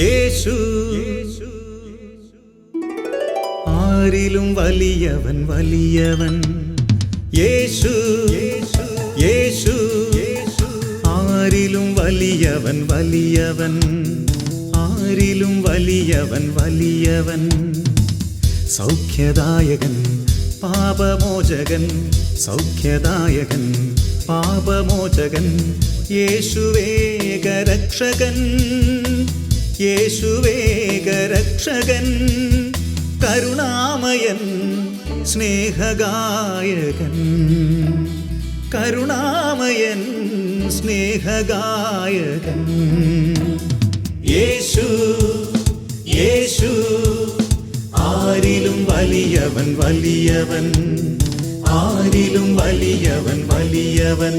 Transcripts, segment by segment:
യേശു ആരിലും വലിയവൻ വലിയവൻ. യേശു യേശു ആരിലും വലിയവൻ വലിയവൻ. ആരിലും വലിയവൻ വലിയവൻ. സൗഖ്യദായകൻ പാപമോചകൻ. സൗഖ്യദായകൻ പാപമോചകൻ. യേശുവേകരക്ഷകൻ. യേശുവേകരക്ഷകൻ. കരുണാമയൻ സ്നേഹഗായകൻ. കരുണാമയൻ സ്നേഹഗായകൻ. യേശു യേശു ആരിലും വലിയവൻ വലിയവൻ. ആരിലും വലിയവൻ വലിയവൻ.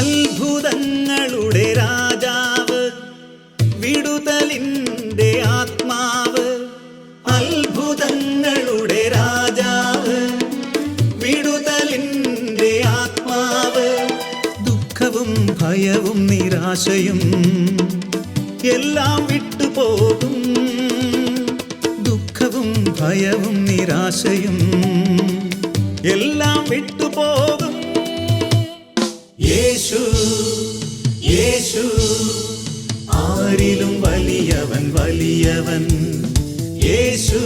അത്ഭുതങ്ങളുടെ രാജാവ്, വിടുതലിൻ്റെ ആത്മാവ്. അത്ഭുതങ്ങളുടെ രാജാവ്, വിടുതലിൻ്റെ ആത്മാവ്. ദുഃഖവും ഭയവും നിരാശയും എല്ലാം വിട്ടുപോകും. ദുഃഖവും ഭയവും നിരാശയും എല്ലാം വിട്ടുപോകും. യേശു യേശു ആരിലും വലിയവൻ വലിയവൻ. യേശു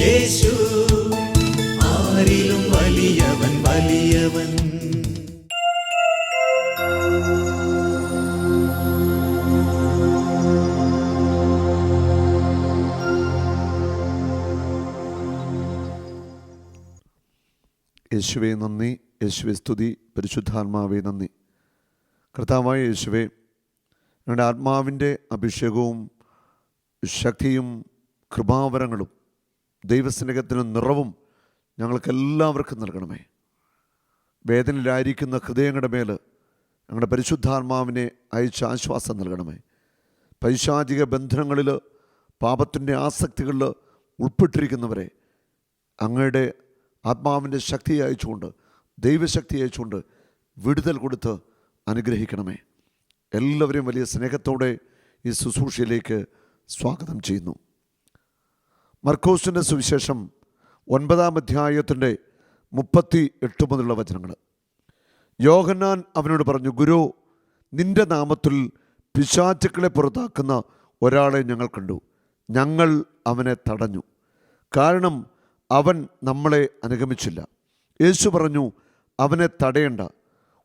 യേശു ആരിലും വലിയവൻ വലിയവൻ. യേശുവേ നന്ദി, യേശുവേ സ്തുതി, പരിശുദ്ധാത്മാവേ നന്ദി. കർത്താവായ യേശുവേ, ഞങ്ങളുടെ ആത്മാവിൻ്റെ അഭിഷേകവും ശക്തിയും കൃപാവരങ്ങളും ദൈവസ്നേഹത്തിൻ്റെ നിറവും ഞങ്ങൾക്കെല്ലാവർക്കും നൽകണമേ. വേദനയിലായിരിക്കുന്ന ഹൃദയങ്ങളുടെ മേൽ ഞങ്ങളുടെ പരിശുദ്ധാത്മാവിനെ അയച്ച് ആശ്വാസം നൽകണമേ. പൈശാചിക ബന്ധനങ്ങളിൽ, പാപത്തിൻ്റെ ആസക്തികളിൽ ഉൾപ്പെട്ടിരിക്കുന്നവരെ അങ്ങയുടെ ആത്മാവിൻ്റെ ശക്തി അയച്ചുകൊണ്ട്, ദൈവശക്തി അയച്ചുകൊണ്ട് വിടുതൽ കൊടുത്ത് അനുഗ്രഹിക്കണമേ. എല്ലാവരെയും വലിയ സ്നേഹത്തോടെ ഈ ശുശ്രൂഷയിലേക്ക് സ്വാഗതം ചെയ്യുന്നു. മർക്കോസിൻ്റെ സുവിശേഷം 9-ാം അധ്യായത്തിൻ്റെ 38 മുതലുള്ള വചനങ്ങൾ. യോഹന്നാൻ അവനോട് പറഞ്ഞു, ഗുരു, നിന്റെ നാമത്തിൽ പിശാചുക്കളെ പുറത്താക്കുന്ന ഒരാളെ ഞങ്ങൾ കണ്ടു. ഞങ്ങൾ അവനെ തടഞ്ഞു, കാരണം അവൻ നമ്മളെ അനുഗമിച്ചില്ല. യേശു പറഞ്ഞു, അവനെ തടയേണ്ട.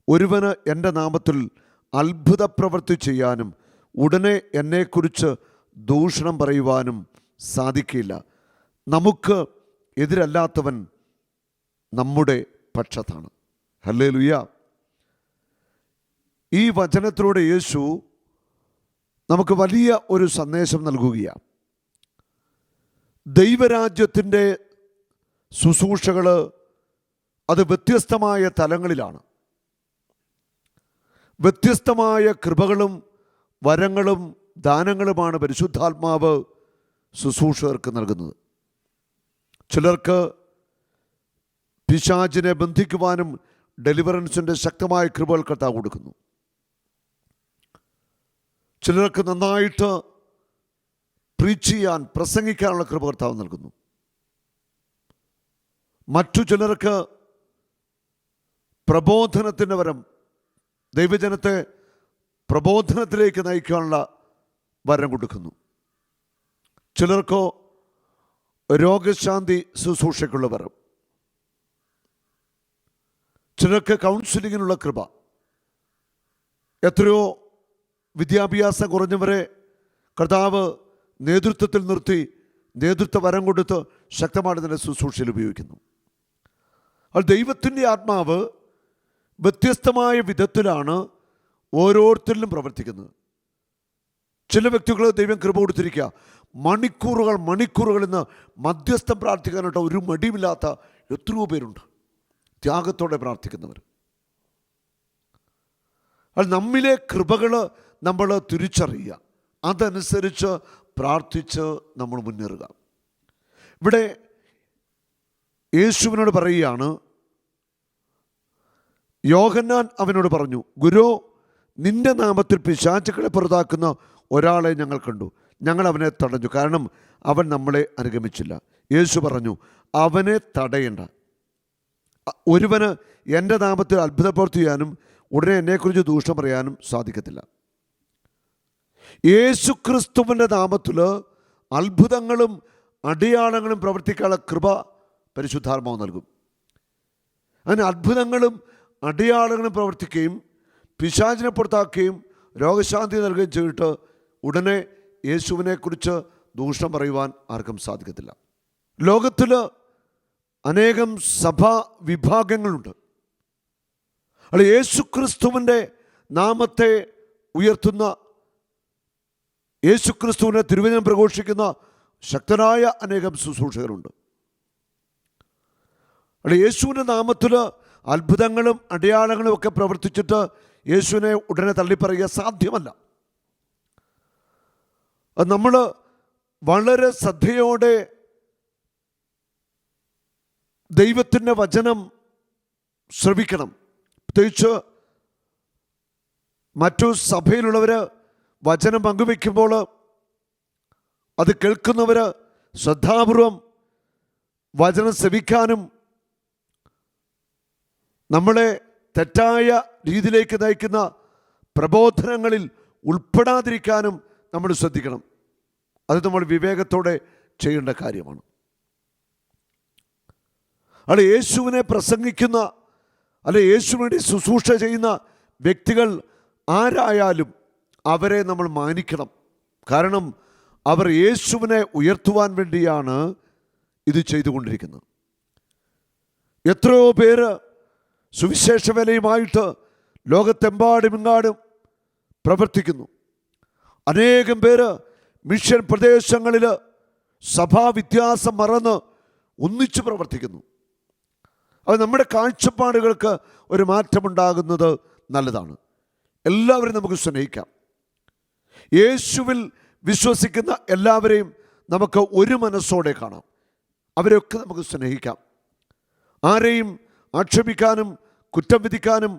ഒരുവന് എൻ്റെ നാമത്തിൽ അത്ഭുത പ്രവൃത്തി ചെയ്യാനും ഉടനെ എന്നെക്കുറിച്ച് ദൂഷണം പറയുവാനും സാധിക്കില്ല. നമുക്ക് എതിരല്ലാത്തവൻ നമ്മുടെ പക്ഷത്താണ്. ഹല്ലേലൂയ. ഈ വചനത്തിലൂടെ യേശു നമുക്ക് വലിയ ഒരു സന്ദേശം നൽകുകയാണ്. ദൈവരാജ്യത്തിൻ്റെ ശുശ്രൂഷകൾ അത് വ്യത്യസ്തമായ തലങ്ങളിലാണ്. വ്യത്യസ്തമായ കൃപകളും വരങ്ങളും ദാനങ്ങളുമാണ് പരിശുദ്ധാത്മാവ് ശുശ്രൂഷകർക്ക് നൽകുന്നത്. ചിലർക്ക് പിശാചിനെ ബന്ധിക്കുവാനും ഡെലിവറൻസിൻ്റെ ശക്തമായ കൃപകൾ കർത്താവ് കൊടുക്കുന്നു. ചിലർക്ക് നന്നായിട്ട് പ്രീച്ച് ചെയ്യാൻ, പ്രസംഗിക്കാനുള്ള കൃപ കർത്താവ് നൽകുന്നു. മറ്റു ചിലർക്ക് പ്രബോധനത്തിൻ്റെ വരം, ദൈവജനത്തെ പ്രബോധനത്തിലേക്ക് നയിക്കാനുള്ള വരം കൊടുക്കുന്നു. ചിലർക്കോ രോഗശാന്തി ശുശ്രൂഷയ്ക്കുള്ള വരം, ചിലർക്ക് കൗൺസിലിങ്ങിനുള്ള കൃപ. എത്രയോ വിദ്യാഭ്യാസം കുറഞ്ഞവരെ കർത്താവ് നേതൃത്വത്തിൽ നിർത്തി നേതൃത്വ വരം കൊടുത്ത് ശക്തമായിട്ടുള്ള ശുശ്രൂഷയിൽ ഉപയോഗിക്കുന്നു. അത് ദൈവത്തിൻ്റെ ആത്മാവ് വ്യത്യസ്തമായ വിധത്തിലാണ് ഓരോരുത്തരിലും പ്രവർത്തിക്കുന്നത്. ചില വ്യക്തികൾ ദൈവം കൃപ കൊടുത്തിരിക്കുക, മണിക്കൂറുകൾ ഇന്ന് മധ്യസ്ഥം പ്രാർത്ഥിക്കാനായിട്ട് ഒരു മടിയുമില്ലാത്ത എത്രയോ പേരുണ്ട്, ത്യാഗത്തോടെ പ്രാർത്ഥിക്കുന്നവർ. അത് നമ്മിലെ കൃപകൾ നമ്മൾ തിരിച്ചറിയുക, അതനുസരിച്ച് പ്രാർത്ഥിച്ച് നമ്മൾ മുന്നേറുക. ഇവിടെ യേശുവിനോട് പറയുകയാണ്, യോഹന്നാൻ അവനോട് പറഞ്ഞു, ഗുരു, നിന്റെ നാമത്തിൽ പിശാചുക്കളെ പുറത്താക്കുന്ന ഒരാളെ ഞങ്ങൾ കണ്ടു. ഞങ്ങൾ അവനെ തടഞ്ഞു, കാരണം അവൻ നമ്മളെ അനുഗമിച്ചില്ല. യേശു പറഞ്ഞു, അവനെ തടയണ്ട. ഒരുവന് എൻ്റെ നാമത്തിൽ അത്ഭുത പ്രവൃത്തി ചെയ്യാനും ഉടനെ എന്നെക്കുറിച്ച് ദൂഷണം പറയാനും സാധിക്കത്തില്ല. യേശു ക്രിസ്തുവിൻ്റെ നാമത്തിൽ അത്ഭുതങ്ങളും അടയാളങ്ങളും പ്രവർത്തിക്കാനുള്ള കൃപ പരിശുദ്ധാത്മാവ് നൽകും. അങ്ങനെ അത്ഭുതങ്ങളും അടയാളങ്ങളും പ്രവർത്തിക്കുകയും പിശാചിനെ പുറത്താക്കുകയും രോഗശാന്തി നൽകുകയും ചെയ്തിട്ട് ഉടനെ യേശുവിനെക്കുറിച്ച് ദൂഷണം പറയുവാൻ ആർക്കും സാധിക്കത്തില്ല. ലോകത്തിൽ അനേകം സഭാ വിഭാഗങ്ങളുണ്ട്. അത് യേശു ക്രിസ്തുവിൻ്റെ നാമത്തെ ഉയർത്തുന്ന, യേശു ക്രിസ്തുവിനെ തിരുവചനം പ്രഘോഷിക്കുന്ന ശക്തരായ അനേകം ശുശ്രൂഷകരുണ്ട്. അത് യേശുവിൻ്റെ നാമത്തിൽ അത്ഭുതങ്ങളും അടയാളങ്ങളും ഒക്കെ പ്രവർത്തിച്ചിട്ട് യേശുവിനെ ഉടനെ തള്ളിപ്പറയുക സാധ്യമല്ല. അത് നമ്മൾ വളരെ ശ്രദ്ധയോടെ ദൈവത്തിൻ്റെ വചനം ശ്രവിക്കണം. പ്രത്യേകിച്ച് മറ്റു സഭയിലുള്ളവർ വചനം പങ്കുവയ്ക്കുമ്പോൾ അത് കേൾക്കുന്നവർ ശ്രദ്ധാപൂർവം വചനം ശ്രവിക്കാനും നമ്മളെ തെറ്റായ രീതിയിലേക്ക് നയിക്കുന്ന പ്രബോധനങ്ങളിൽ ഉൾപ്പെടാതിരിക്കാനും നമ്മൾ ശ്രദ്ധിക്കണം. അത് നമ്മൾ വിവേകത്തോടെ ചെയ്യേണ്ട കാര്യമാണ്. അത് യേശുവിനെ പ്രസംഗിക്കുന്ന, അല്ലെ യേശുവിനെ ശുശ്രൂഷ ചെയ്യുന്ന വ്യക്തികൾ ആരായാലും അവരെ നമ്മൾ മാനിക്കണം. കാരണം അവർ യേശുവിനെ ഉയർത്തുവാൻ വേണ്ടിയാണ് ഇത് ചെയ്തുകൊണ്ടിരിക്കുന്നത്. എത്രയോ പേര് സുവിശേഷ വേലയുമായിട്ട് ലോകത്തെമ്പാടും പ്രവർത്തിക്കുന്നു. അനേകം പേര് മിഷൻ പ്രദേശങ്ങളിൽ സഭാവ്യത്യാസം മറന്ന് ഒന്നിച്ച് പ്രവർത്തിക്കുന്നു. അത് നമ്മുടെ കാഴ്ചപ്പാടുകൾക്ക് ഒരു മാറ്റമുണ്ടാകുന്നത് നല്ലതാണ്. എല്ലാവരെയും നമുക്ക് സ്നേഹിക്കാം. യേശുവിൽ വിശ്വസിക്കുന്ന എല്ലാവരെയും നമുക്ക് ഒരു മനസ്സോടെ കാണാം. അവരെയൊക്കെ നമുക്ക് സ്നേഹിക്കാം. ആരെയും ആക്ഷേപിക്കാനും കുറ്റം വിധിക്കാനും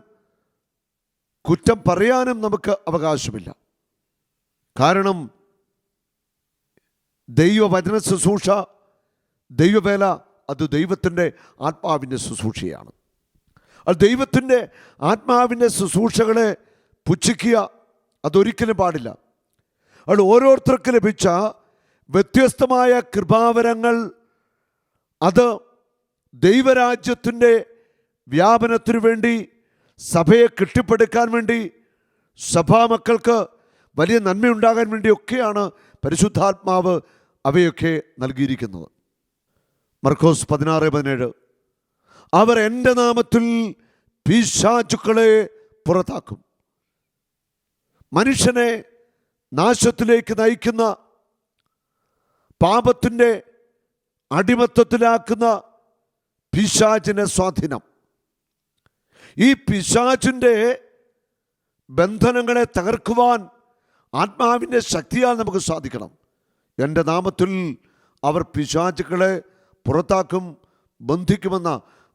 കുറ്റം പറയാനും നമുക്ക് അവകാശമില്ല. കാരണം ദൈവവചന ശുശ്രൂഷ, ദൈവവേല, അത് ദൈവത്തിൻ്റെ ആത്മാവിൻ്റെ ശുശ്രൂഷയാണ്. അത് ദൈവത്തിൻ്റെ ആത്മാവിൻ്റെ ശുശ്രൂഷകളെ പുച്ഛിക്കുക അതൊരിക്കലും പാടില്ല. അത് ഓരോരുത്തർക്ക് ലഭിച്ച വ്യത്യസ്തമായ കൃപാവരങ്ങൾ അത് ദൈവരാജ്യത്തിൻ്റെ വ്യാപനത്തിനു വേണ്ടി, സഭയെ കെട്ടിപ്പടുക്കാൻ വേണ്ടി, സഭാമക്കൾക്ക് വലിയ നന്മയുണ്ടാകാൻ വേണ്ടിയൊക്കെയാണ് പരിശുദ്ധാത്മാവ് അവയൊക്കെ നൽകിയിരിക്കുന്നത്. മർക്കോസ് 16:17 അവർ എൻ്റെ നാമത്തിൽ പിശാചുക്കളെ പുറത്താക്കും. മനുഷ്യനെ നാശത്തിലേക്ക് നയിക്കുന്ന, പാപത്തിൻ്റെ അടിമത്തത്തിലാക്കുന്ന പിശാചിൻ്റെ സ്വാധീനം, ഈ പിശാചിൻ്റെ ബന്ധനങ്ങളെ തകർക്കുവാൻ ആത്മാവിൻ്റെ ശക്തിയാൽ നമുക്ക് സാധിക്കണം. എൻ്റെ നാമത്തിൽ അവർ പിശാചുക്കളെ പുറത്താക്കും, ബന്ധിക്കുമെന്ന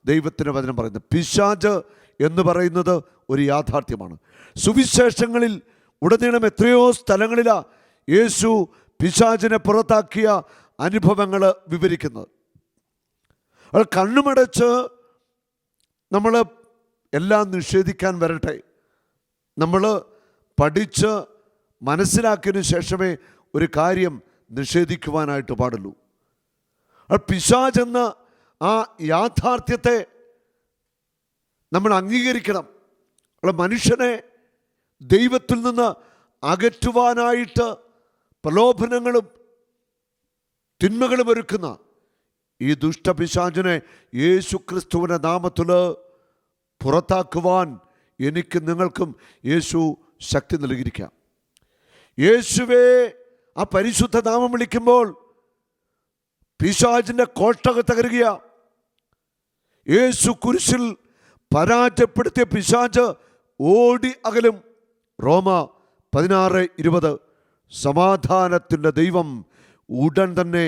ദൈവത്തിൻ്റെ വചനം പറയുന്നത്. പിശാച് എന്ന് പറയുന്നത് ഒരു യാഥാർത്ഥ്യമാണ്. സുവിശേഷങ്ങളിൽ ഉടനീളം എത്രയോ സ്ഥലങ്ങളിലാണ് യേശു പിശാചിനെ പുറത്താക്കിയ അനുഭവങ്ങൾ വിവരിക്കുന്നത്. അത് കണ്ണുമടച്ച് നമ്മൾ എല്ലാം നിഷേധിക്കാൻ വരട്ടെ. നമ്മൾ പഠിച്ച് മനസ്സിലാക്കിയതിനു ശേഷമേ ഒരു കാര്യം നിഷേധിക്കുവാനായിട്ട് പാടുള്ളൂ. പിശാചെന്ന ആ യാഥാർത്ഥ്യത്തെ നമ്മൾ അംഗീകരിക്കണം. മനുഷ്യനെ ദൈവത്തിൽ നിന്ന് അകറ്റുവാനായിട്ട് പ്രലോഭനങ്ങളും തിന്മകളും ഒരുക്കുന്ന ഈ ദുഷ്ടപിശാചിനെ യേശു ക്രിസ്തുവിൻ്റെ നാമത്തിൽ പുറത്താക്കുവാൻ എനിക്കും നിങ്ങൾക്കും യേശു ശക്തി നൽകിയിരിക്കാം. യേശുവേ ആ പരിശുദ്ധ നാമം വിളിക്കുമ്പോൾ പിശാചിൻ്റെ കോട്ടക തകരുക. യേശു കുരിശിൽ പരാജയപ്പെടുത്തിയ പിശാച് ഓടി അകലും. റോമ 16:20. സമാധാനത്തിൻ്റെ ദൈവം ഉടൻ തന്നെ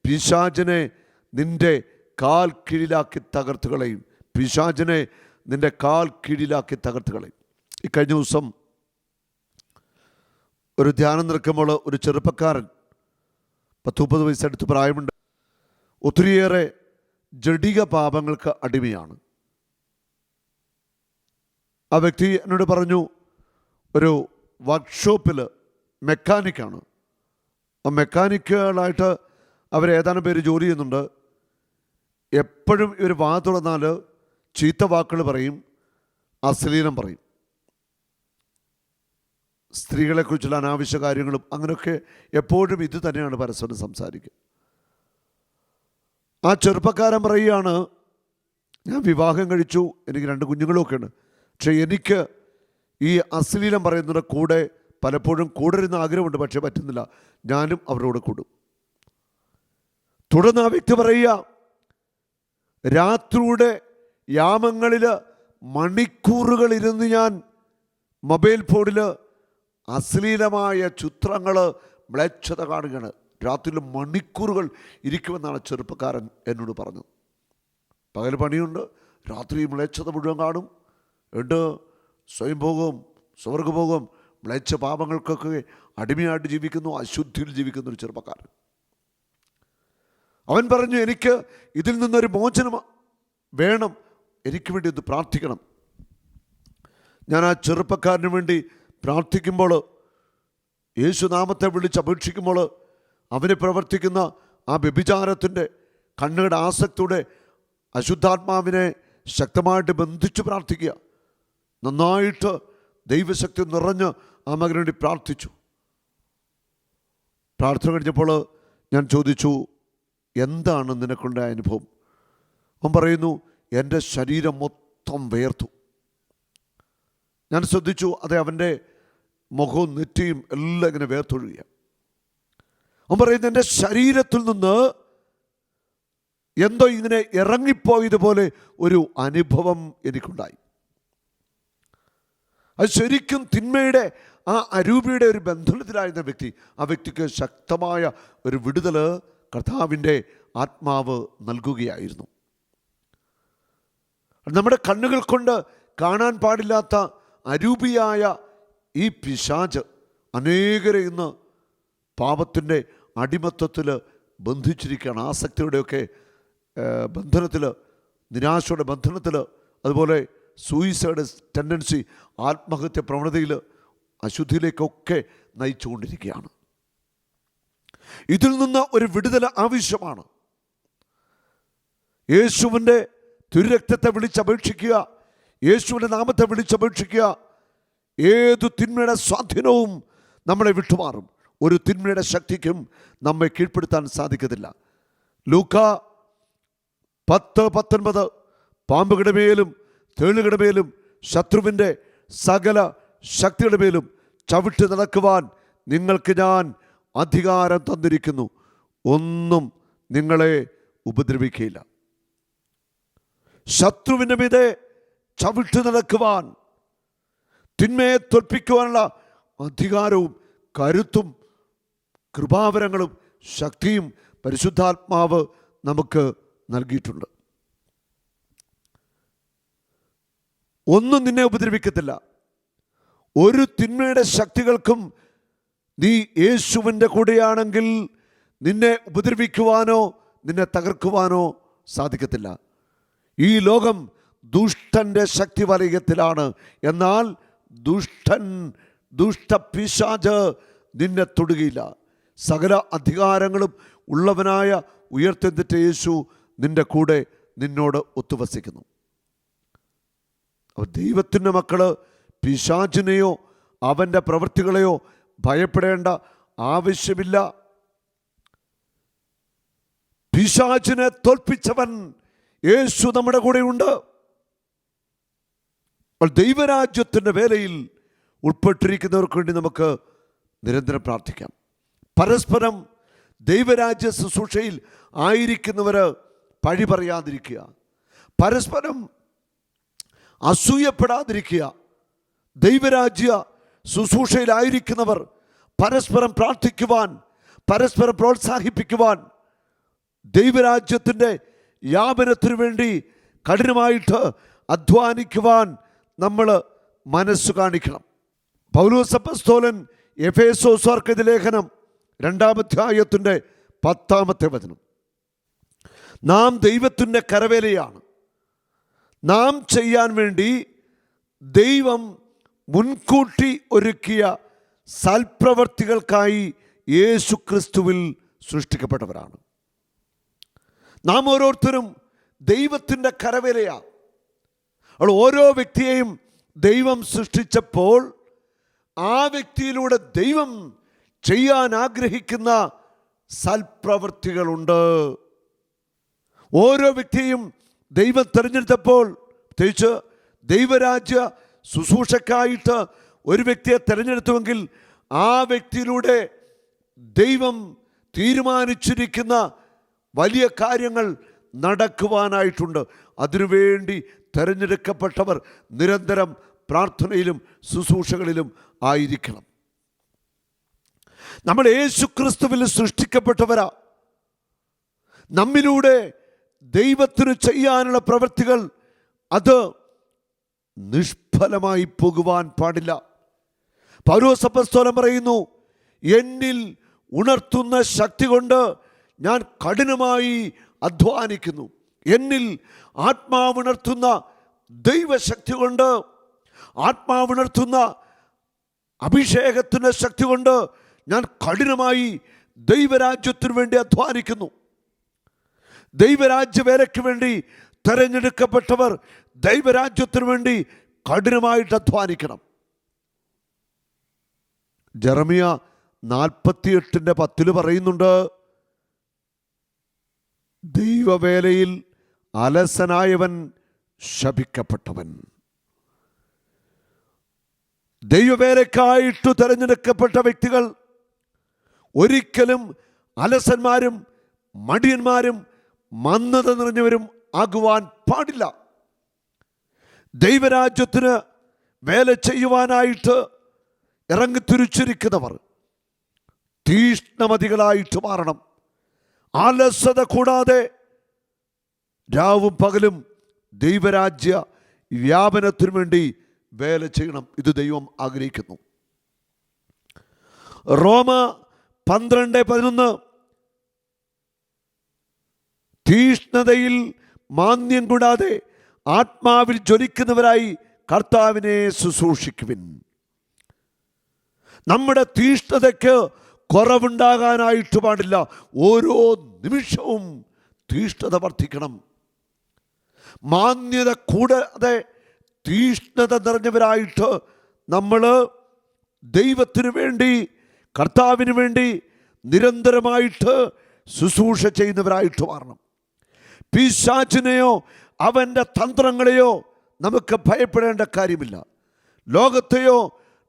പിശാചിനെ നിന്റെ കാൽ കീഴിലാക്കി തകർത്ത് കളയും. പിശാചിനെ നിന്റെ കാൽ കീഴിലാക്കി തകർത്ത് കളയും. ഈ കഴിഞ്ഞ ദിവസം ഒരു ധ്യാനം നിൽക്കുമ്പോൾ ഒരു ചെറുപ്പക്കാരൻ 30 വയസ്സടുത്ത് പ്രായമുണ്ട്, ഒത്തിരിയേറെ ജഡിക പാപങ്ങൾക്ക് അടിമയാണ്. ആ വ്യക്തി എന്നോട് പറഞ്ഞു, ഒരു വർക്ക്ഷോപ്പിൽ മെക്കാനിക്കാണ്. ആ മെക്കാനിക്കുകളായിട്ട് അവരേതാനും പേര് ജോലി ചെയ്യുന്നുണ്ട്. എപ്പോഴും ഇവർ വാ തുറന്നാൽ ചീത്ത വാക്കുകൾ പറയും, അശ്ലീലം പറയും, സ്ത്രീകളെക്കുറിച്ചുള്ള അനാവശ്യ കാര്യങ്ങളും അങ്ങനെയൊക്കെ എപ്പോഴും ഇത് തന്നെയാണ് പരസ്പരം സംസാരിക്കുക. ആ ചെറുപ്പക്കാരൻ പറയുകയാണ്, ഞാൻ വിവാഹം കഴിച്ചു, എനിക്ക് 2 കുഞ്ഞുങ്ങളൊക്കെയാണ്, പക്ഷെ എനിക്ക് ഈ അശ്ലീലം പറയുന്നതിൻ്റെ കൂടെ പലപ്പോഴും കൂടരുന്ന ആഗ്രഹമുണ്ട്, പക്ഷെ പറ്റുന്നില്ല, ഞാനും അവരോട് കൂടും. തുടർന്ന് ആ വ്യക്തി പറയുക, രാത്രിയുടെ യാമങ്ങളിൽ മണിക്കൂറുകൾ ഇരുന്ന് ഞാൻ മൊബൈൽ ഫോണിൽ അശ്ലീലമായ ചിത്രങ്ങൾ, മ്ലേച്ഛത കാണുകയാണ്. രാത്രിയിൽ മണിക്കൂറുകൾ ഇരിക്കുമെന്നാണ് ചെറുപ്പക്കാരൻ എന്നോട് പറഞ്ഞത്. പകൽ പണിയുണ്ട്, രാത്രി മ്ലേച്ഛത മുഴുവൻ കാണും, എന്നിട്ട് സ്വയംഭോഗവും സ്വർഗഭോഗവും മ്ലേച്ഛ പാപങ്ങൾക്കൊക്കെ അടിമയായിട്ട് ജീവിക്കുന്നു, അശുദ്ധിയിൽ ജീവിക്കുന്ന ഒരു ചെറുപ്പക്കാരൻ. അവൻ പറഞ്ഞു, എനിക്ക് ഇതിൽ നിന്നൊരു മോചനം വേണം, എനിക്ക് വേണ്ടി ഇത് പ്രാർത്ഥിക്കണം. ഞാൻ ആ ചെറുപ്പക്കാരന് വേണ്ടി പ്രാർത്ഥിക്കുമ്പോൾ, യേശുനാമത്തെ വിളിച്ചപേക്ഷിക്കുമ്പോൾ, അവന് പ്രവർത്തിക്കുന്ന ആ വ്യഭിചാരത്തിൻ്റെ കണ്ണുകളുടെ ആസക്തിയുടെ അശുദ്ധാത്മാവിനെ ശക്തമായിട്ട് ബന്ധിച്ച് പ്രാർത്ഥിക്കുക. നന്നായിട്ട് ദൈവശക്തി നിറഞ്ഞ് ആ മകന് വേണ്ടി പ്രാർത്ഥിച്ചു. പ്രാർത്ഥന കഴിഞ്ഞപ്പോൾ ഞാൻ ചോദിച്ചു, എന്താണ് നിനക്കുണ്ടായ അനുഭവം? അവൻ പറയുന്നു, എൻ്റെ ശരീരം മൊത്തം വേർത്തു. ഞാൻ ശ്രദ്ധിച്ചു, അതെ, അവൻ്റെ മുഖവും നെറ്റിയും എല്ലാം ഇങ്ങനെ വേർത്തൊഴുകുക. അവൻ പറയുന്നു, എൻ്റെ ശരീരത്തിൽ നിന്ന് എന്തോ ഇങ്ങനെ ഇറങ്ങിപ്പോയതുപോലെ ഒരു അനുഭവം എനിക്കുണ്ടായി. അത് ശരിക്കും തിന്മയുടെ ആ അരൂപിയുടെ ഒരു ബന്ധനത്തിലായിരുന്ന വ്യക്തി, ആ വ്യക്തിക്ക് ശക്തമായ ഒരു വിടുതൽ കർത്താവിൻ്റെ ആത്മാവ് നൽകുകയായിരുന്നു. നമ്മുടെ കണ്ണുകൾ കൊണ്ട് കാണാൻ പാടില്ലാത്ത അരൂപിയായ ഈ പിശാച് അനേകരെ ഇന്ന് പാപത്തിൻ്റെ അടിമത്തത്തിൽ ബന്ധിച്ചിരിക്കുകയാണ്. ആസക്തിയുടെയൊക്കെ ബന്ധനത്തിൽ, നിരാശയുടെ ബന്ധനത്തിൽ, അതുപോലെ സൂയിസൈഡ് ടെൻഡൻസി, ആത്മഹത്യ പ്രവണതയിൽ, അശുദ്ധിയിലേക്കൊക്കെ നയിച്ചുകൊണ്ടിരിക്കുകയാണ്. ഇതിൽ നിന്ന് ഒരു വിടുതൽ ആവശ്യമാണ്. യേശുവിൻ്റെ തിരുരക്തത്തെ വിളിച്ചപേക്ഷിക്കുക, യേശുവിൻ്റെ നാമത്തെ വിളിച്ചപേക്ഷിക്കുക. ഏതു തിന്മയുടെ സ്വാധീനവും നമ്മളെ വിട്ടുമാറും. ഒരു തിന്മയുടെ ശക്തിക്കും നമ്മെ കീഴ്പ്പെടുത്താൻ സാധിക്കത്തില്ല. ലൂക്ക 10:19 പാമ്പുകളുടെ മേലും തേളുകളുടെ മേലും ശത്രുവിൻ്റെ സകല ശക്തികളുടെ മേലും ചവിട്ടി നടക്കുവാൻ നിങ്ങൾക്ക് ഞാൻ അധികാരം തന്നിരിക്കുന്നു, ഒന്നും നിങ്ങളെ ഉപദ്രവിക്കുകയില്ല. ശത്രുവിൻ്റെ മീതെ ചവിട്ടി നടക്കുവാൻ, തിന്മയെ തോൽപ്പിക്കുവാനുള്ള അധികാരവും കരുത്തും കൃപാവരങ്ങളും ശക്തിയും പരിശുദ്ധാത്മാവ് നമുക്ക് നൽകിയിട്ടുണ്ട്. ഒന്നും നിന്നെ ഉപദ്രവിക്കത്തില്ല. ഒരു തിന്മയുടെ ശക്തികൾക്കും നീ യേശുവിൻ്റെ കൂടെയാണെങ്കിൽ നിന്നെ ഉപദ്രവിക്കുവാനോ നിന്നെ തകർക്കുവാനോ സാധിക്കത്തില്ല. ഈ ലോകം ദുഷ്ടൻ്റെ ശക്തി വലയത്തിലാണ്. എന്നാൽ ദുഷ്ടപിശാച് നിന്നെ തൊടുകയില്ല. സകല അധികാരങ്ങളും ഉള്ളവനായ ഉയർത്തെഴുന്നേറ്റ യേശു നിന്റെ കൂടെ നിന്നോട് ഒത്തുവസിക്കുന്നു. ദൈവത്തിൻ്റെ മക്കള് പിശാചിനെയോ അവൻ്റെ പ്രവൃത്തികളെയോ ഭയപ്പെടേണ്ട ആവശ്യമില്ല. പിശാചിനെ തോൽപ്പിച്ചവൻ യേശു നമ്മുടെ കൂടെയുണ്ട്. ദൈവരാജ്യത്തിൻ്റെ വേലയിൽ ഉൾപ്പെട്ടിരിക്കുന്നവർക്ക് വേണ്ടി നമുക്ക് നിരന്തരം പ്രാർത്ഥിക്കാം. പരസ്പരം ദൈവരാജ്യ ശുശ്രൂഷയിൽ ആയിരിക്കുന്നവർ പഴി പറയാതിരിക്കുക, പരസ്പരം അസൂയപ്പെടാതിരിക്കുക. ദൈവരാജ്യ ശുശ്രൂഷയിലായിരിക്കുന്നവർ പരസ്പരം പ്രാർത്ഥിക്കുവാൻ, പരസ്പരം പ്രോത്സാഹിപ്പിക്കുവാൻ, ദൈവരാജ്യത്തിൻ്റെ വ്യാപനത്തിനു വേണ്ടി കഠിനമായിട്ട് അധ്വാനിക്കുവാൻ നമ്മൾ മനസ്സ് കാണിക്കണം. പൗലോസ് അപ്പോസ്തലൻ എഫേസോസ്യർക്ക് എഴുതിയ ലേഖനം 2-ാം അധ്യായത്തിൻ്റെ 10-ാമത്തെ വചനം, നാം ദൈവത്തിൻ്റെ കരവേലയാണ്, നാം ചെയ്യാൻ വേണ്ടി ദൈവം മുൻകൂട്ടി ഒരുക്കിയ സൽപ്രവർത്തികൾക്കായി യേശു ക്രിസ്തുവിൽ സൃഷ്ടിക്കപ്പെട്ടവരാണ്. നാം ഓരോരുത്തരും ദൈവത്തിൻ്റെ കരവേലയാണ്. അപ്പോൾ ഓരോ വ്യക്തിയെയും ദൈവം സൃഷ്ടിച്ചപ്പോൾ ആ വ്യക്തിയിലൂടെ ദൈവം ചെയ്യാൻ ആഗ്രഹിക്കുന്ന സൽപ്രവൃത്തികളുണ്ട്. ഓരോ വ്യക്തിയും ദൈവം തിരഞ്ഞെടുത്തപ്പോൾ, പ്രത്യേകിച്ച് ദൈവരാജ്യ ശുശ്രൂഷക്കായിട്ട് ഒരു വ്യക്തിയെ തിരഞ്ഞെടുത്തുവെങ്കിൽ ആ വ്യക്തിയിലൂടെ ദൈവം തീരുമാനിച്ചിരിക്കുന്ന വലിയ കാര്യങ്ങൾ നടക്കുവാനായിട്ടുണ്ട്. അതിനുവേണ്ടി തിരഞ്ഞെടുക്കപ്പെട്ടവർ നിരന്തരം പ്രാർത്ഥനയിലും ശുശ്രൂഷകളിലും ആയിരിക്കണം. നമ്മൾ യേശുക്രിസ്തുവിൽ സൃഷ്ടിക്കപ്പെട്ടവരാ. നമ്മിലൂടെ ദൈവത്തിന് ചെയ്യാനുള്ള പ്രവൃത്തികൾ അത് നിഷ്ഫലമായി പോകുവാൻ പാടില്ല. പൗലോസ് അപ്പോസ്തലൻ പറയുന്നു, എന്നിൽ ഉണർത്തുന്ന ശക്തി കൊണ്ട് ഞാൻ കഠിനമായി അധ്വാനിക്കുന്നു. എന്നിൽ ആത്മാവുണർത്തുന്ന ദൈവശക്തി കൊണ്ട്, ആത്മാവുണർത്തുന്ന അഭിഷേകത്തിൻ്റെ ശക്തി കൊണ്ട് ഞാൻ കഠിനമായി ദൈവരാജ്യത്തിനു വേണ്ടി അധ്വാനിക്കുന്നു. ദൈവരാജ്യ വേലയ്ക്ക് വേണ്ടി തെരഞ്ഞെടുക്കപ്പെട്ടവർ ദൈവരാജ്യത്തിനു വേണ്ടി കഠിനമായിട്ട് അധ്വാനിക്കണം. ജെറമിയ 48:10 പറയുന്നുണ്ട്, ദൈവവേലയിൽ അലസനായവൻ ശപിക്കപ്പെട്ടവൻ. ദൈവവേലക്കായിട്ട് തെരഞ്ഞെടുക്കപ്പെട്ട വ്യക്തികൾ ഒരിക്കലും അലസന്മാരും മടിയന്മാരും മന്ദത നിറഞ്ഞവരും ആകുവാൻ പാടില്ല. ദൈവരാജ്യത്തിന് വേല ചെയ്യുവാനായിട്ട് ഇറങ്ങിത്തിരിച്ചിരിക്കുന്നവർ തീഷ്ണമതികളായിട്ട് മാറണം. ആലസ്യത കൂടാതെ രാവും പകലും ദൈവരാജ്യ വ്യാപനത്തിനു വേണ്ടി വേല ചെയ്യണം. ഇത് ദൈവം ആഗ്രഹിക്കുന്നു. റോമ 12:11 തീഷ്ണതയിൽ മാന്യം കൂടാതെ ആത്മാവിൽ ജ്വലിക്കുന്നവരായി കർത്താവിനെ ശുശ്രൂഷിക്കുവിൻ. നമ്മുടെ തീഷ്ണതയ്ക്ക് കുറവുണ്ടാകാനായിട്ട് പാടില്ല. ഓരോ നിമിഷവും തീഷ്ണത വർദ്ധിക്കണം. മാന്യത കൂടാതെ തീഷ്ണത നിറഞ്ഞവരായിട്ട് നമ്മൾ ദൈവത്തിനു വേണ്ടി, കർത്താവിന് വേണ്ടി നിരന്തരമായിട്ട് ശുശ്രൂഷ ചെയ്യുന്നവരായിട്ട് മാറണം. പിശാചിനെയോ അവൻ്റെ തന്ത്രങ്ങളെയോ നമുക്ക് ഭയപ്പെടേണ്ട കാര്യമില്ല. ലോകത്തെയോ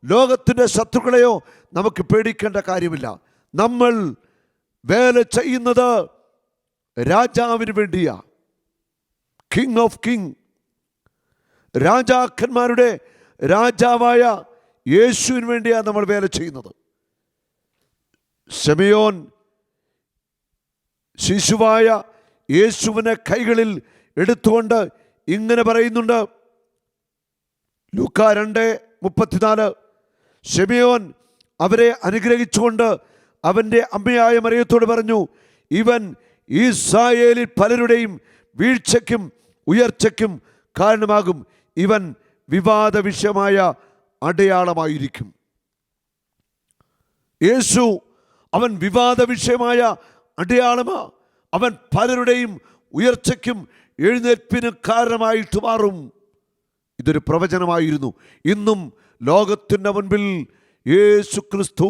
ലോകത്തിൻ്റെ ശത്രുക്കളെയോ നമുക്ക് പേടിക്കേണ്ട കാര്യമില്ല. നമ്മൾ വേല ചെയ്യുന്നത് രാജാവിന് വേണ്ടിയാ. കിങ് ഓഫ് കിങ്, രാജാക്കന്മാരുടെ രാജാവായ യേശുവിന് വേണ്ടിയാണ് നമ്മൾ വേല ചെയ്യുന്നത്. ശിമയോൻ ശിശുവായ യേശുവിനെ കൈകളിൽ എടുത്തുകൊണ്ട് ഇങ്ങനെ പറയുന്നുണ്ട്, ലൂക്കാ 2:34. ശിമയോൻ അവരെ അനുഗ്രഹിച്ചുകൊണ്ട് അവൻ്റെ അമ്മയായ മറിയത്തോട് പറഞ്ഞു, ഇവൻ ഇസ്രായേലിൽ പലരുടെയും വീഴ്ചയ്ക്കും ഉയർച്ചയ്ക്കും കാരണമാകും. ഇവൻ വിവാദ വിഷയമായ അടയാളമായിരിക്കും. യേശു അവൻ വിവാദ വിഷയമായ അടയാളമാ. അവൻ പലരുടെയും ഉയർച്ചയ്ക്കും എഴുന്നേൽപ്പിനും കാരണമായിട്ട് മാറും. ഇതൊരു പ്രവചനമായിരുന്നു. ഇന്നും ലോകത്തിൻ്റെ മുൻപിൽ യേശു ക്രിസ്തു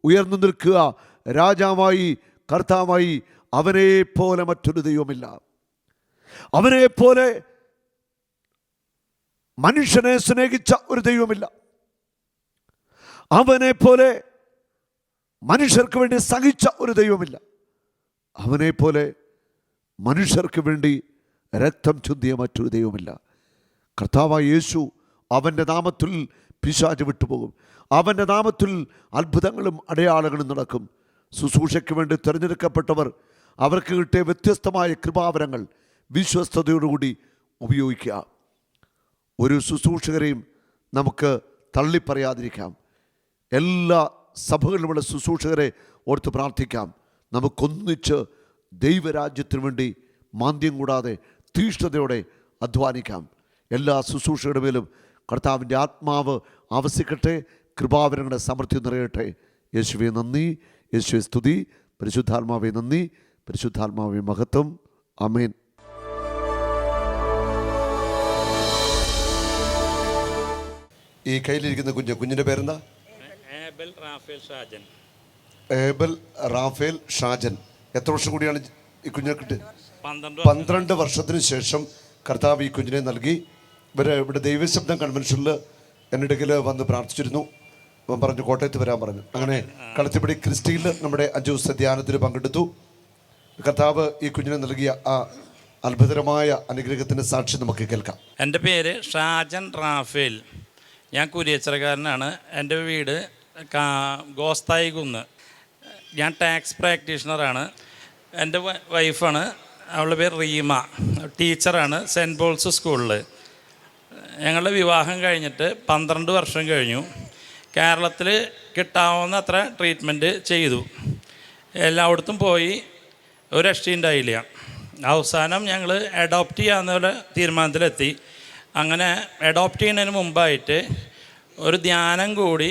ഉയർന്നു നിൽക്കുക, രാജാവായി, കർത്താവായി. അവനെ പോലെ മറ്റൊരു ദൈവമില്ല. അവനെ പോലെ മനുഷ്യനെ സ്നേഹിച്ച ഒരു ദൈവമില്ല. അവനെ പോലെ മനുഷ്യർക്ക് വേണ്ടി സഹിച്ച ഒരു ദൈവമില്ല. അവനെ പോലെ മനുഷ്യർക്ക് വേണ്ടി രക്തം ചുന്തിയ മറ്റൊരു ദൈവമില്ല. കർത്താവായ യേശു അവൻ്റെ നാമത്തിൽ പിശാച് വിട്ടുപോകും. അവൻ്റെ നാമത്തിൽ അത്ഭുതങ്ങളും അടയാളങ്ങളും നടക്കും. ശുശ്രൂഷയ്ക്ക് വേണ്ടി തിരഞ്ഞെടുക്കപ്പെട്ടവർ അവർക്ക് കിട്ടിയ വ്യത്യസ്തമായ കൃപാവരങ്ങൾ വിശ്വസ്തയോടുകൂടി ഉപയോഗിക്കുക. ഒരു ശുശ്രൂഷകരെയും നമുക്ക് തള്ളിപ്പറയാതിരിക്കാം. എല്ലാ സഭകളിലുമുള്ള ശുശ്രൂഷകരെ ഓർത്ത് പ്രാർത്ഥിക്കാം. നമുക്കൊന്നിച്ച് ദൈവരാജ്യത്തിനു വേണ്ടി മാന്ദ്യം കൂടാതെ തീഷ്ണതയോടെ അധ്വാനിക്കാം. എല്ലാ ശുശ്രൂഷയുടെ മേലും കർത്താവിൻ്റെ ആത്മാവ് ആവസിക്കട്ടെ. കൃപാവരങ്ങളുടെ സമൃദ്ധി നിറയട്ടെ. യേശുവേ നന്ദി, യേശുവേ സ്തുതി, പരിശുദ്ധാത്മാവേ നന്ദി, പരിശുദ്ധാത്മാവേ മഹത്വം. ആമേൻ. ഈ കയ്യിലിരിക്കുന്ന കുഞ്ഞിൻ്റെ പേരെന്താ? Abel Raphael Shajan. Abel Raphael Shajan. എത്ര വർഷം കൂടിയാണ് ഈ കുഞ്ഞിനെ കിട്ടി? 12 വർഷത്തിന് ശേഷം കർത്താവ് ഈ കുഞ്ഞിനെ നൽകി. ഇവിടെ ദൈവശബ്ദം കൺവെൻഷനിൽ എൻ്റെ അടുക്കൽ വന്ന് പ്രാർത്ഥിച്ചിരുന്നു. അവൻ പറഞ്ഞു കോട്ടയത്ത് വരാൻ പറഞ്ഞു. അങ്ങനെ കളത്തിപ്പടി ക്രിസ്റ്റിയിൽ നമ്മുടെ 5 ദിവസത്തെ ധ്യാനത്തിൽ പങ്കെടുത്തു. കർത്താവ് ഈ കുഞ്ഞിനെ നൽകിയ ആ അത്ഭുതകരമായ അനുഗ്രഹത്തിൻ്റെ സാക്ഷി നമുക്ക് കേൾക്കാം. എൻ്റെ പേര് ഷാജൻ റാഫേൽ. ഞാൻ കുരിയച്ചറക്കാരനാണ്. എൻ്റെ വീട് ഗോസ്തായി കുന്ന്. ഞാൻ ടാക്സ് പ്രാക്ടീഷണറാണ്. എൻ്റെ വൈഫാണ്, അവളുടെ പേര് റീമ, ടീച്ചറാണ് സെൻറ്റ് പോൾസ് സ്കൂളിൽ. ഞങ്ങളുടെ വിവാഹം കഴിഞ്ഞിട്ട് 12 വർഷം കഴിഞ്ഞു. കേരളത്തിൽ കിട്ടാവുന്ന അത്ര ട്രീറ്റ്മെൻറ്റ് ചെയ്തു. എല്ലായിടത്തും പോയി, ഒരു രക്ഷയുണ്ടായില്ല. അവസാനം ഞങ്ങൾ അഡോപ്റ്റ് ചെയ്യാവുന്ന തീരുമാനത്തിലെത്തി. അങ്ങനെ അഡോപ്റ്റ് ചെയ്യുന്നതിന് മുമ്പായിട്ട് ഒരു ധ്യാനം കൂടി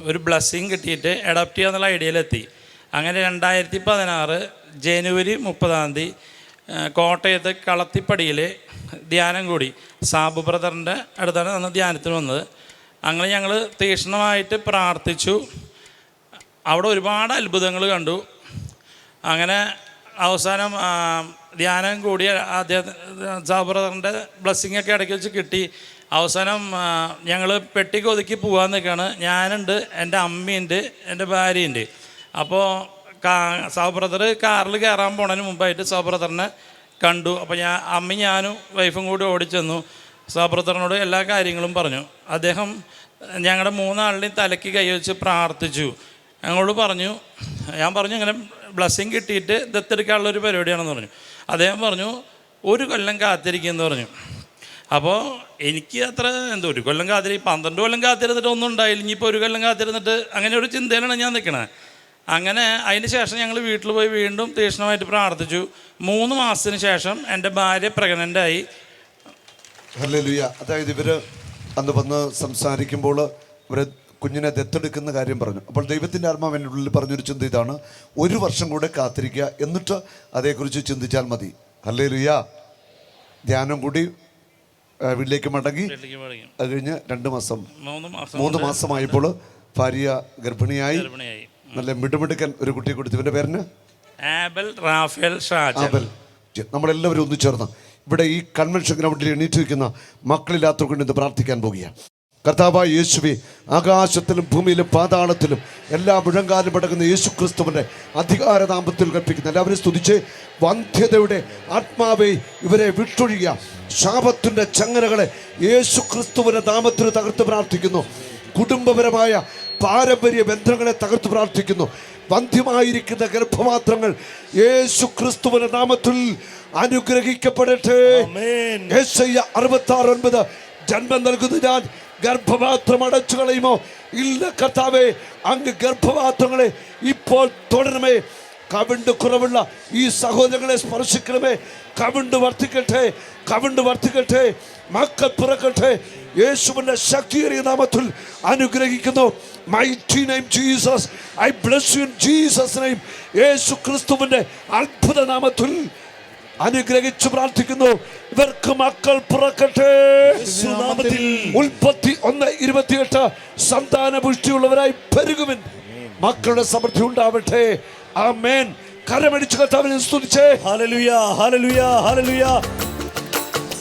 ഒരു ബ്ലെസ്സിങ് കിട്ടിയിട്ട് അഡോപ്റ്റ് ചെയ്യാന്നുള്ള ഐഡിയയിലെത്തി. അങ്ങനെ 2016 ജനുവരി 30 കോട്ടയത്ത് കളത്തിപ്പടിയിൽ ധ്യാനം കൂടി. സാബു ബ്രദറിൻ്റെ അടുത്താണ് അന്ന് ധ്യാനത്തിന് വന്നത്. അങ്ങനെ ഞങ്ങൾ തീക്ഷ്ണമായിട്ട് പ്രാർത്ഥിച്ചു. അവിടെ ഒരുപാട് അത്ഭുതങ്ങൾ കണ്ടു. അങ്ങനെ അവസാനം ധ്യാനം കൂടി സാബു ബ്രദറിൻ്റെ ബ്ലെസ്സിങ്ങൊക്കെ ഇടയ്ക്ക് വെച്ച് കിട്ടി. അവസാനം ഞങ്ങൾ പെട്ടിക്ക് ഒതുക്കി പോകാൻ നിൽക്കുകയാണ്. ഞാനുണ്ട്, എൻ്റെ അമ്മയുണ്ട്, എൻ്റെ ഭാര്യയുണ്ട്. അപ്പോൾ സാബു ബ്രദർ കാറിൽ കയറാൻ പോണതിന് മുമ്പായിട്ട് സാബു ബ്രദറിനെ കണ്ടു. അപ്പോൾ അമ്മയും ഞാനും വൈഫും കൂടി ഓടിച്ചെന്നു. സാബു ബ്രദറിനോട് എല്ലാ കാര്യങ്ങളും പറഞ്ഞു. അദ്ദേഹം ഞങ്ങളുടെ 3 ആളുടെയും തലയ്ക്ക് കൈവച്ച് പ്രാർത്ഥിച്ചു. ഞങ്ങളോട് പറഞ്ഞു, ഞാൻ പറഞ്ഞു ഇങ്ങനെ ബ്ലെസ്സിങ് കിട്ടിയിട്ട് ദത്തെടുക്കാനുള്ളൊരു പരിപാടിയാണെന്ന് പറഞ്ഞു. അദ്ദേഹം പറഞ്ഞു 1 കൊല്ലം കാത്തിരിക്കുമെന്ന് പറഞ്ഞു. അപ്പോൾ എനിക്ക് അത്ര ഒരു കൊല്ലം 12 കൊല്ലം കാത്തിരുന്നിട്ട് ഒന്നും ഉണ്ടായില്ല. ഇനിയിപ്പോൾ 1 കൊല്ലം കാത്തിരുന്നിട്ട് അങ്ങനെ ഒരു ചിന്തയിലാണ് ഞാൻ നിൽക്കണത്. അങ്ങനെ അതിന് ശേഷം ഞങ്ങൾ വീട്ടിൽ പോയി വീണ്ടും തീക്ഷ്ണമായിട്ട് പ്രാർത്ഥിച്ചു. 3 മാസത്തിന് ശേഷം എൻ്റെ ഭാര്യ പ്രഗ്നൻ്റായി. ഹല്ലേലൂയ. അതായത് ഇവർ അന്ന് വന്ന് സംസാരിക്കുമ്പോൾ ഇവർ കുഞ്ഞിനെ ദത്തെടുക്കുന്ന കാര്യം പറഞ്ഞു. അപ്പോൾ ദൈവത്തിൻ്റെ ആത്മാവ് എൻ്റെ ഉള്ളിൽ പറഞ്ഞൊരു ചിന്ത ഇതാണ്: 1 വർഷം കൂടെ കാത്തിരിക്കുക, എന്നിട്ട് അതേക്കുറിച്ച് ചിന്തിച്ചാൽ മതി. ഹല്ലേലൂയ. ധ്യാനം കൂടി വീട്ടിലേക്ക് മടങ്ങി. അത് കഴിഞ്ഞ് 3 മാസമായപ്പോൾ ഭാര്യ ഗർഭിണിയായി. നല്ല മിടുമിടുക്കൻ ഒരു കുട്ടിയെ കൊടുത്തു. ഇവൻ്റെ പേരിന് ഏബൽ റാഫേൽ ഷാജൻ. ആബൽ. നമ്മളെല്ലാവരും ഒന്നു ചേർന്ന് ഇവിടെ ഈ കൺവെൻഷൻ ഗ്രൗണ്ടിൽ എണീറ്റ് വയ്ക്കുന്ന മക്കളില്ലാത്തവർക്ക് ഇന്ന് പ്രാർത്ഥിക്കാൻ പോവുകയാണ്. കർത്താവായ യേശുവേ, ആകാശത്തിലും ഭൂമിയിലും പാതാളത്തിലും എല്ലാ മുഴങ്കാലും അടങ്ങുന്ന യേശു ക്രിസ്തുവിൻ്റെ അധികാരനാമത്തിൽ കൽപ്പിക്കുന്ന എല്ലാവരും സ്തുതിച്ച്, വന്ധ്യതയുടെ ആത്മാവെ ഇവരെ വിട്ടൊഴിയുക. ശാപത്തിൻ്റെ ചങ്ങലകളെ യേശു ക്രിസ്തുവിൻ്റെ നാമത്തിൽ തകർത്ത് പ്രാർത്ഥിക്കുന്നു. കുടുംബപരമായ പാരമ്പര്യ ബന്ധങ്ങളെ തകർത്ത് പ്രാർത്ഥിക്കുന്നു. വന്ധ്യമായിരിക്കുന്ന ഗർഭപാത്രങ്ങൾ യേശു ക്രിസ്തുവിന്റെ നാമത്തിൽ അനുഗ്രഹിക്കപ്പെടട്ടെ. യെശയ്യാ 66:9 ജന്മം നൽകുന്ന ഞാൻ ഗർഭപാത്രം അടച്ചു കളയുമോ? ഇല്ല കർത്താവേ, അങ്ങ് ഗർഭപാത്രങ്ങളെ ഇപ്പോൾ തുടരണമേ. കവിണ്ട് കുറവുള്ള ഈ സഹോദരങ്ങളെ സ്പർശിക്കണമേ. കവിണ്ട് വർദ്ധിക്കട്ടെ, കവിണ്ട് വർദ്ധിക്കട്ടെ, മക്കൾ പിറക്കട്ടെ. യേശുവിന്റെ ശക്തിയേറിയ നാമത്തിൽ അനുഗ്രഹിക്കുന്നു. Mighty name Jesus, I bless you in Jesus name. യേശു ക്രിസ്തുവിന്റെ അത്ഭുത നാമത്തിൽ അനുഗ്രഹിച്ചു പ്രാർത്ഥിക്കുന്നു. ഇവർക്ക് മക്കൾ പിറക്കട്ടെ. ഉൽപ്പത്തി 1:28 സന്താന പുഷ്ടിയുള്ളവരായി പെരുകുവിൻ, മക്കളുടെ സമൃദ്ധി ഉണ്ടാവട്ടെ. ആമേൻ. കരമടിച്ച് കർത്താവിനെ സ്തുതിച്ചേ. ഹല്ലേലൂയ, ഹല്ലേലൂയ, ഹല്ലേലൂയ.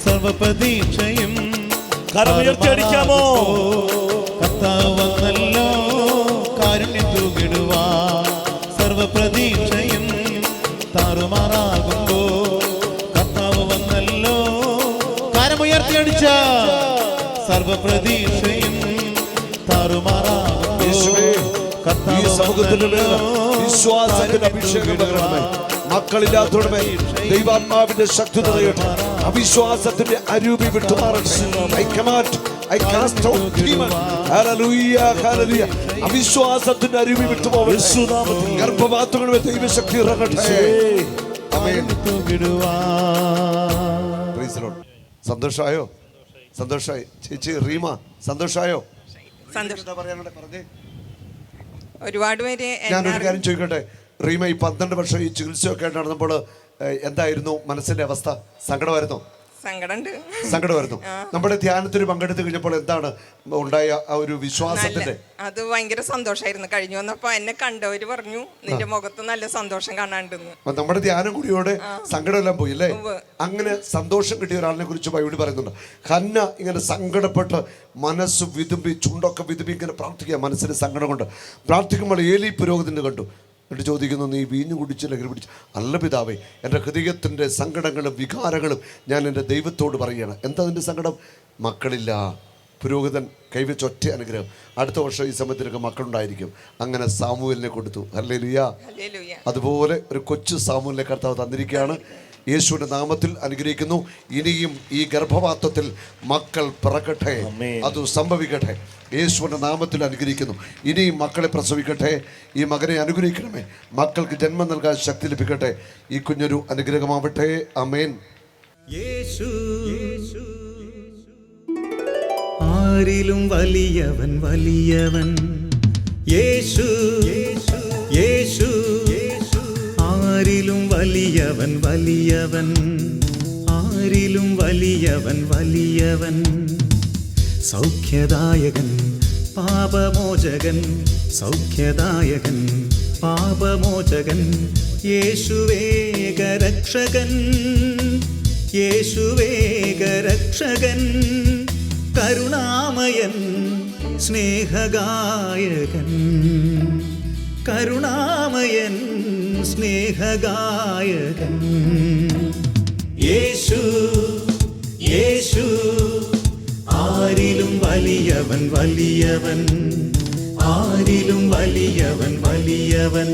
സർവപ്രതീക്ഷയും കരമുയർത്തി അടിക്കാമോ? കർത്താവ് വന്നല്ലോ കാരുണ്യം തൂകിടുവാ. സർവപ്രതീക്ഷയും താറുമാറാകുമ്പോ കർത്താവ് വന്നല്ലോ. കരമുയർത്തി അടിച്ച സർവപ്രതീക്ഷയും താറുമാറാകുന്നു. യേശുവേ, ഈ കർത്താവ് സമൂഹത്തിന്റെ മേൽ വിശ്വാസത്തിന്റെ അഭിഷേകം പകരണമേ. മക്കളില്ലാത്തവരുടെ മേൽ ദൈവാത്മാവിന്റെ ശക്തി നിറയട്ടെ. അവിശ്വാസത്തിന്റെ അരൂപി വിട്ടുമാറട്ടെ. I command, I cast out demon. Hallelujah, hallelujah. അവിശ്വാസത്തിന്റെ അരൂപി വിട്ടുപോകട്ടെ. ഗർഭപാത്രങ്ങളുടെ ദൈവശക്തി ഇറങ്ങട്ടെ. ആമേൻ. Praise the Lord. സന്തോഷമായോ? സന്തോഷമായി. ചേച്ചി റീമ സന്തോഷമായോ? എന്താ പറയാനുള്ളത് പറഞ്ഞേ. ഒരുപാട് പേര് ഞാനൊരു കാര്യം ചോദിക്കട്ടെ. റീമ ഈ 12 വർഷം ഈ ചികിത്സയൊക്കെ ആയിട്ട് നടന്നപ്പോൾ എന്തായിരുന്നു മനസ്സിന്റെ അവസ്ഥ? സങ്കടമായിരുന്നു? സങ്കടമായിരുന്നു. നമ്മുടെ ധ്യാനത്തിന് പങ്കെടുത്ത് കഴിഞ്ഞപ്പോൾ എന്താണ് ഉണ്ടായ ആ ഒരു വിശ്വാസത്തിന്റെ? അത് ഭയങ്കര സന്തോഷമായിരുന്നു. കഴിഞ്ഞു വന്നപ്പോ എന്നെ കണ്ടവര് പറഞ്ഞു നിന്റെ മുഖത്ത് നല്ല സന്തോഷം കാണാണ്ടെന്ന്. നമ്മുടെ ധ്യാനം കൂടിയോടെ സങ്കടമെല്ലാം പോയി അല്ലേ? അങ്ങനെ സന്തോഷം കിട്ടിയ ഒരാളിനെ കുറിച്ച് ബൈബിൾ പറയുന്നുണ്ട്. ഹന്ന ഇങ്ങനെ സങ്കടപ്പെട്ട് മനസ്സ് വിതുമ്പി, ചുണ്ടൊക്കെ വിതുമ്പി ഇങ്ങനെ പ്രാർത്ഥിക്കുക. മനസ്സിന് സങ്കടം കൊണ്ട് പ്രാർത്ഥിക്കുമ്പോൾ ഏലി പുരോഹിതനെ കണ്ടു. എന്നിട്ട് ചോദിക്കുന്നു, നീ വീഞ്ഞു കുടിച്ച് ലഹരി പിടിച്ചു? അല്ല പിതാവേ, എൻ്റെ ഹൃദയത്തിൻ്റെ സങ്കടങ്ങളും വികാരങ്ങളും ഞാൻ എൻ്റെ ദൈവത്തോട് പറയുകയാണ്. എന്താ അതിൻ്റെ സങ്കടം? മക്കളില്ല. പുരോഹിതൻ കൈവച്ച് ഒറ്റ അനുഗ്രഹം, അടുത്ത വർഷം ഈ സമയത്തിനൊക്കെ മക്കളുണ്ടായിരിക്കും. അങ്ങനെ സാമുവേലിനെ കൊടുത്തു. ഹല്ലേലൂയ. അതുപോലെ ഒരു കൊച്ചു സാമുവേലിനെ കർത്താവ് തന്നിരിക്കുകയാണ്. യേശുവിൻ്റെ നാമത്തിൽ അനുഗ്രഹിക്കുന്നു. ഇനിയും ഈ ഗർഭപാത്രത്തിൽ മക്കൾ പിറക്കട്ടെ, അത് സംഭവിക്കട്ടെ. യേശുവിൻ്റെ നാമത്തിൽ അനുഗ്രഹിക്കുന്നു. ഇനിയും മക്കളെ പ്രസവിക്കട്ടെ. ഈ മകനെ അനുഗ്രഹിക്കണമേ. മക്കൾക്ക് ജന്മം നൽകാൻ ശക്തി ലഭിക്കട്ടെ. ഈ കുഞ്ഞൊരു അനുഗ്രഹമാവട്ടെ. ആമേൻ. ആരിലും വലിയവൻ വലിയവൻ യേശു, യേശു. ആരിലും വലിയവൻ വലിയവൻ, ആരിലും വലിയവൻ വലിയവൻ. സൗഖ്യദായകൻ പാപമോചകൻ, സൗഖ്യദായകൻ പാപമോചകൻ. യേശുവേകരക്ഷകൻ, യേശുവേകരക്ഷകൻ. കരുണാമയൻ സ്നേഹഗായകൻ, കരുണാമയൻ സ്നേഹഗായകൻ. യേശു, യേശു. ആരിലും വലിയവൻ വലിയവൻ, ആരിലും വലിയവൻ വലിയവൻ.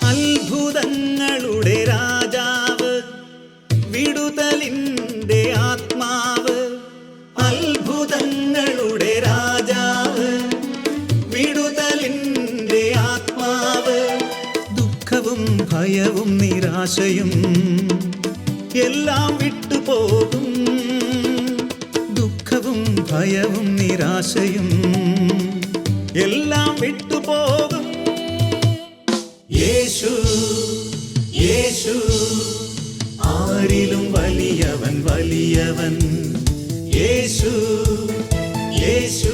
അത്ഭുതങ്ങളുടെ രാജാവ്, വിടുതലിൻ്റെ ആത്മാവ്. അത്ഭുതങ്ങളുടെ രാജാവ്, വിടുതലിൻ്റെ ആത്മാവ്. ദുഃഖവും ഭയവും നിരാശയും എല്ലാം വിട്ടുപോകും. ദുഃഖവും ഭയവും നിരാശയും എല്ലാം വിട്ടുപോകും. യേശു, യേശു. ആരിലും വലിയവൻ വലിയവൻ യേശു, യേശു.